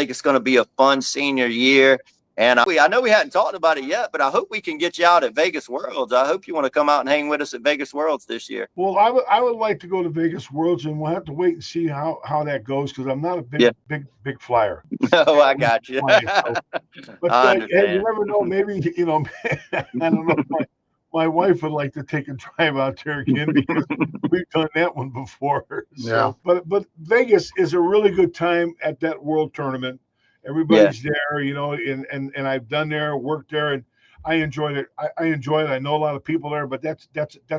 think it's going to be a fun senior year. And I know we hadn't talked about it yet, but I hope we can get you out at Vegas Worlds. I hope you want to come out and hang with us at Vegas Worlds this year. Well, I would like to go to Vegas Worlds, and we'll have to wait and see how that goes, because I'm not a big flyer. Oh, I got you. But hey, you never know. Maybe, I don't know. My wife would like to take a drive out there again, because we've done that one before. So, yeah. But Vegas is a really good time at that World Tournament. Everybody's there, and I've done there, worked there, and I enjoyed it. I enjoy it. I know a lot of people there, but that's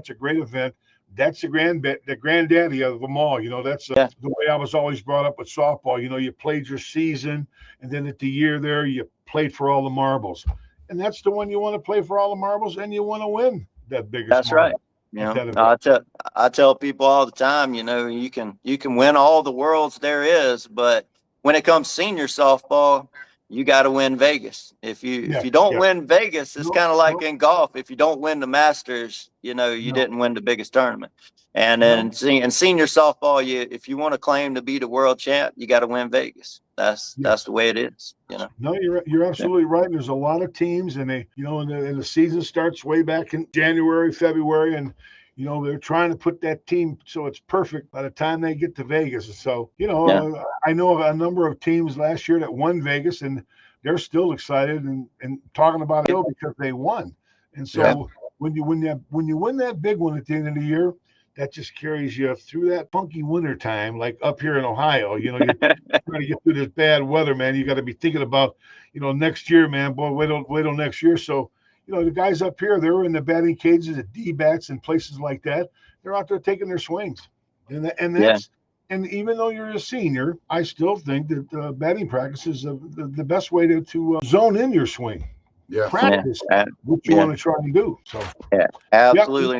a great event. That's the granddaddy of them all. That's the way I was always brought up with softball. You played your season, and then at the year there, you played for all the marbles. And that's the one you want to play for all the marbles, and you want to win that biggest. That's marble. Right. I tell people all the time, you can win all the worlds there is, but when it comes senior softball, you got to win Vegas. If you don't win Vegas, it's kind of like in golf. If you don't win the Masters, you didn't win the biggest tournament. And then in senior softball, if you want to claim to be the world champ, you got to win Vegas. That's the way it is. No, you're absolutely right. There's a lot of teams, and and the season starts way back in January, February, and they're trying to put that team so it's perfect by the time they get to Vegas. So, I know of a number of teams last year that won Vegas, and they're still excited and talking about it because they won. And so when you win that big one at the end of the year, that just carries you through that funky winter time, like up here in Ohio. You're trying to get through this bad weather, man. You got to be thinking about, next year, man. Boy, wait till next year. So, the guys up here, they're in the batting cages at D-bats and places like that. They're out there taking their swings. And even though you're a senior, I still think that batting practice is the best way to zone in your swing. Yeah. Practice what you want to try and do. So absolutely.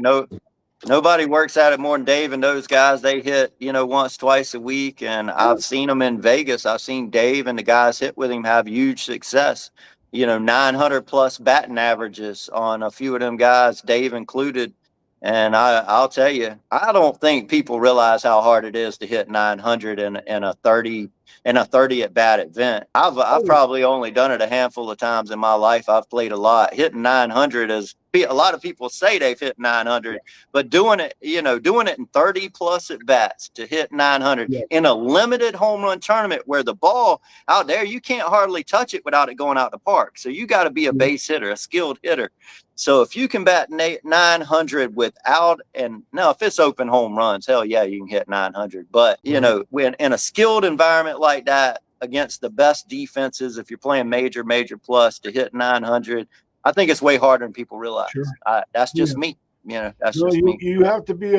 Nobody works at it more than Dave and those guys. They hit, once, twice a week. And I've seen them in Vegas. I've seen Dave and the guys hit with him have huge success. 900 plus batting averages on a few of them guys, Dave included. And I'll tell you, I don't think people realize how hard it is to hit 900 in a 30 at bat event. I've probably only done it a handful of times in my life. I've played a lot. Hitting 900 is, a lot of people say they've hit 900, but doing it in 30 plus at bats to hit 900 in a limited home run tournament where the ball out there, you can't hardly touch it without it going out the park. So you got to be a base hitter, a skilled hitter. So if you can bat 900 without, and now if it's open home runs, hell yeah, you can hit 900. But, when in a skilled environment like that against the best defenses, if you're playing major plus to hit 900, I think it's way harder than people realize. Sure. That's just me. That's just me. You have to be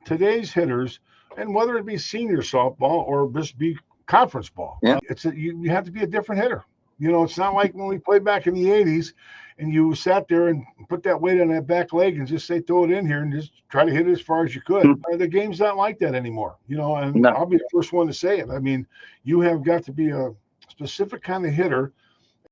today's hitters, and whether it be senior softball or just be conference ball, you have to be a different hitter. It's not like when we played back in the 80s and you sat there and put that weight on that back leg and just say, throw it in here and just try to hit it as far as you could. The game's not like that anymore, and I'll be the first one to say it. I mean, you have got to be a specific kind of hitter